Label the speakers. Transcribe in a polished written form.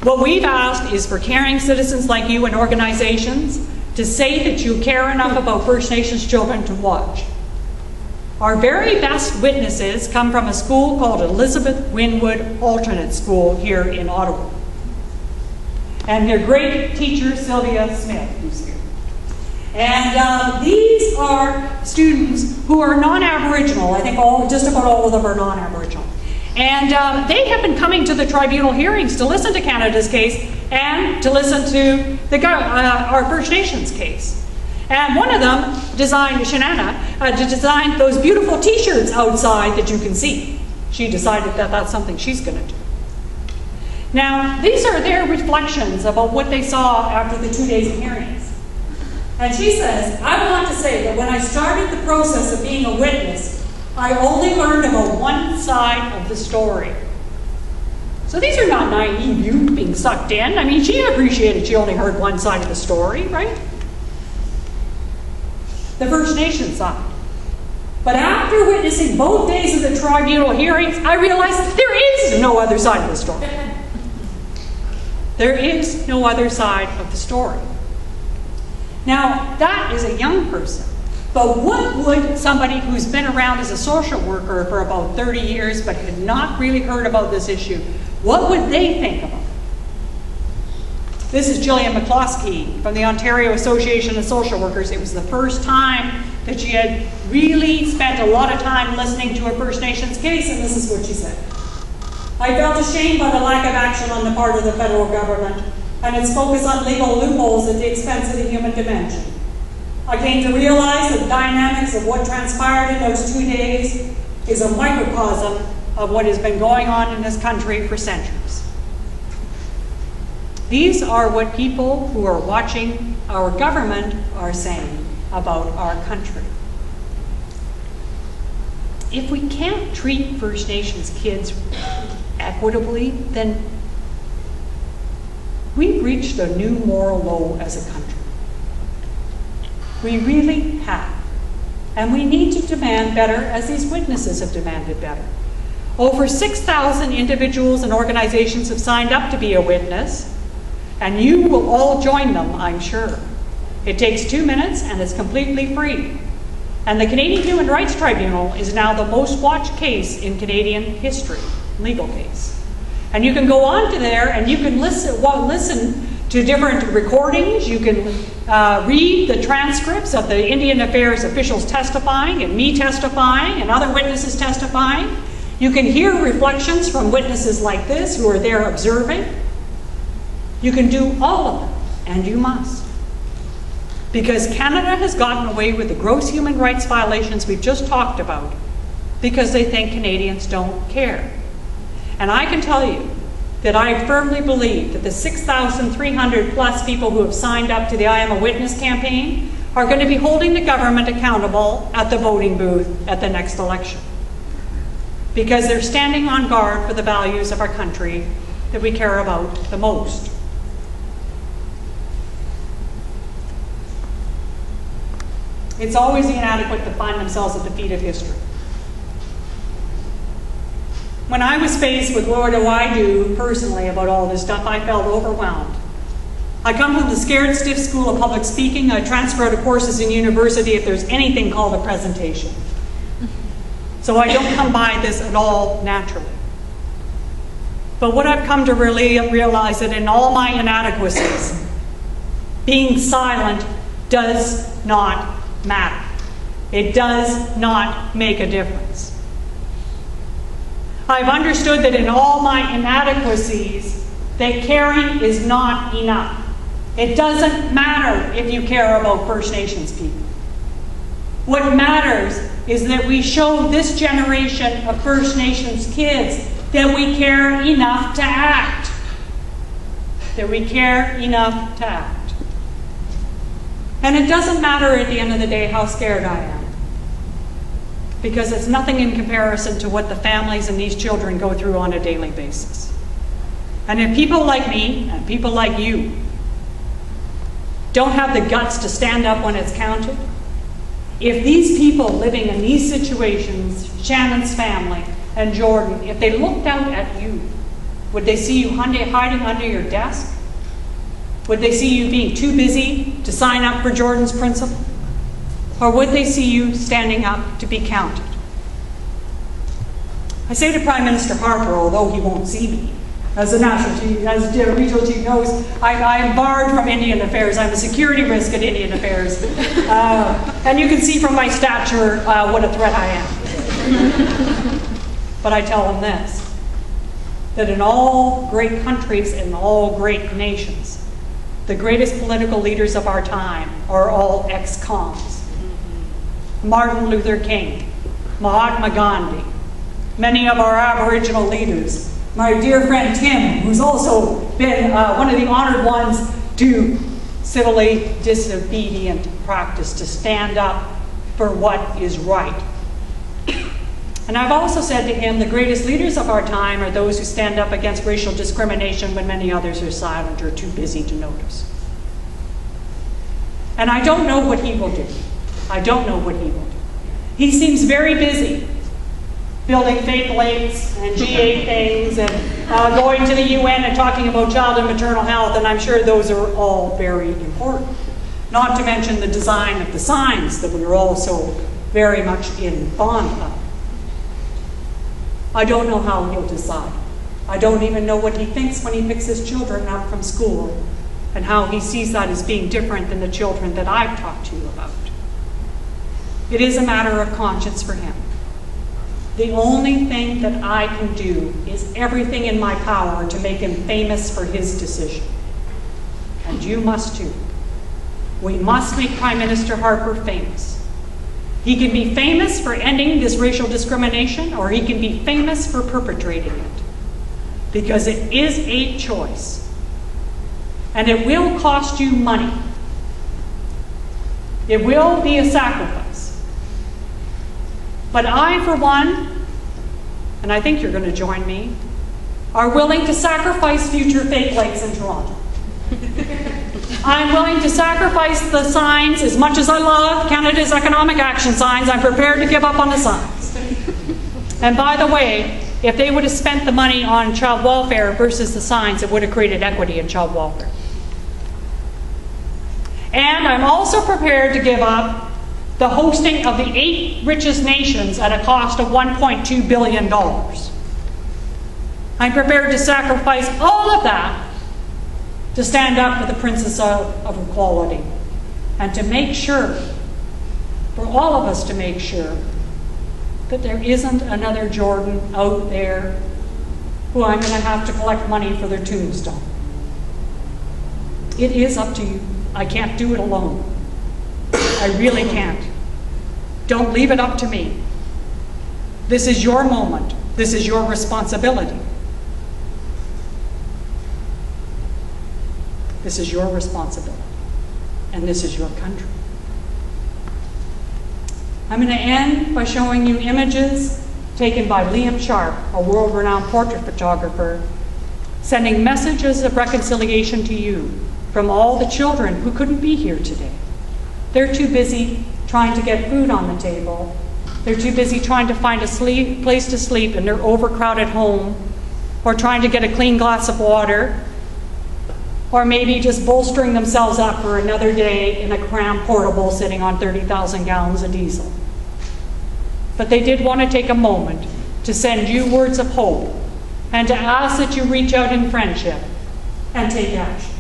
Speaker 1: What we've asked is for caring citizens like you and organizations to say that you care enough about First Nations children to watch. Our very best witnesses come from a school called Elizabeth Winwood Alternate School here in Ottawa. And their great teacher, Sylvia Smith, who's here. And these are students who are non-Aboriginal. I think just about all of them are non-Aboriginal. And they have been coming to the tribunal hearings to listen to Canada's case and to listen to our First Nations case. And one of them designed, Shanana, to design those beautiful t-shirts outside that you can see. She decided that that's something she's going to do. Now, these are their reflections about what they saw after the 2 days of hearings. And she says, I want to say that when I started the process of being a witness, I only learned about one side of the story. So these are not naive youth being sucked in. I mean, she appreciated she only heard one side of the story, right? The First Nation side. But after witnessing both days of the tribunal hearings, I realized there is no other side of the story. There is no other side of the story. Now, that is a young person. But what would somebody who's been around as a social worker for about 30 years but had not really heard about this issue, what would they think about it? This is Gillian McCloskey from the Ontario Association of Social Workers. It was the first time that she had really spent a lot of time listening to a First Nations case, and this is what she said. I felt ashamed by the lack of action on the part of the federal government and its focus on legal loopholes at the expense of the human dimension. I came to realize that the dynamics of what transpired in those 2 days is a microcosm of what has been going on in this country for centuries. These are what people who are watching our government are saying about our country. If we can't treat First Nations kids equitably, then we've reached a new moral low as a country. We really have. And we need to demand better, as these witnesses have demanded better. Over 6,000 individuals and organizations have signed up to be a witness, and you will all join them, I'm sure. It takes 2 minutes and it's completely free. And the Canadian Human Rights Tribunal is now the most watched case in Canadian history, legal case. And you can go on to there and you can listen to different recordings. You can read the transcripts of the Indian Affairs officials testifying and me testifying and other witnesses testifying. You can hear reflections from witnesses like this who are there observing. You can do all of them, and you must. Because Canada has gotten away with the gross human rights violations we've just talked about because they think Canadians don't care. And I can tell you that I firmly believe that the 6,300 plus people who have signed up to the I Am a Witness campaign are going to be holding the government accountable at the voting booth at the next election. Because they're standing on guard for the values of our country that we care about the most. It's always the inadequate that find themselves at the feet of history. When I was faced with what do I do personally about all this stuff, I felt overwhelmed. I come from the Scared Stiff School of Public Speaking. I transfer to courses in university if there's anything called a presentation. So I don't come by this at all naturally. But what I've come to really realize that in all my inadequacies, being silent does not matter. It does not make a difference. I've understood that in all my inadequacies, that caring is not enough. It doesn't matter if you care about First Nations people. What matters is that we show this generation of First Nations kids that we care enough to act. That we care enough to act. And it doesn't matter at the end of the day how scared I am. Because it's nothing in comparison to what the families and these children go through on a daily basis. And if people like me and people like you don't have the guts to stand up when it's counted, if these people living in these situations, Shannon's family and Jordan, if they looked out at you Would they see you hiding under your desk? Would they see you being too busy to sign up for Jordan's Principle? Or would they see you standing up to be counted? I say to Prime Minister Harper, although he won't see me, as the regional chief knows, I am barred from Indian Affairs. I'm a security risk at Indian Affairs. And you can see from my stature what a threat I am. But I tell him this, that in all great countries and all great nations, the greatest political leaders of our time are all ex-cons. Martin Luther King, Mahatma Gandhi, many of our Aboriginal leaders, my dear friend Tim, who's also been one of the honored ones to civilly disobedient practice, to stand up for what is right. And I've also said to him, the greatest leaders of our time are those who stand up against racial discrimination when many others are silent or too busy to notice. And I don't know what he will do. I don't know what he will do. He seems very busy building fake lakes and G8 things and going to the UN and talking about child and maternal health, and I'm sure those are all very important. Not to mention the design of the signs that we are all so very much in fond of. I don't know how he'll decide. I don't even know what he thinks when he picks his children up from school and how he sees that as being different than the children that I've talked to you about. It is a matter of conscience for him. The only thing that I can do is everything in my power to make him famous for his decision. And you must too. We must make Prime Minister Harper famous. He can be famous for ending this racial discrimination, or he can be famous for perpetrating it. Because it is a choice. And it will cost you money. It will be a sacrifice. But I, for one, and I think you're going to join me, are willing to sacrifice future fake lakes in Toronto. I'm willing to sacrifice the signs as much as I love Canada's economic action signs. I'm prepared to give up on the signs. And by the way, if they would have spent the money on child welfare versus the signs, it would have created equity in child welfare. And I'm also prepared to give up the hosting of the 8 richest nations at a cost of $1.2 billion. I'm prepared to sacrifice all of that to stand up for the Princess of Equality and to make sure, for all of us to make sure, that there isn't another Jordan out there who I'm going to have to collect money for their tombstone. It is up to you. I can't do it alone. I really can't. Don't leave it up to me. This is your moment. This is your responsibility. This is your responsibility. And this is your country. I'm going to end by showing you images taken by Liam Sharp, a world-renowned portrait photographer, sending messages of reconciliation to you from all the children who couldn't be here today. They're too busy trying to get food on the table. They're too busy trying to find a place to sleep in their overcrowded home, or trying to get a clean glass of water, or maybe just bolstering themselves up for another day in a cramped portable sitting on 30,000 gallons of diesel. But they did want to take a moment to send you words of hope and to ask that you reach out in friendship and take action.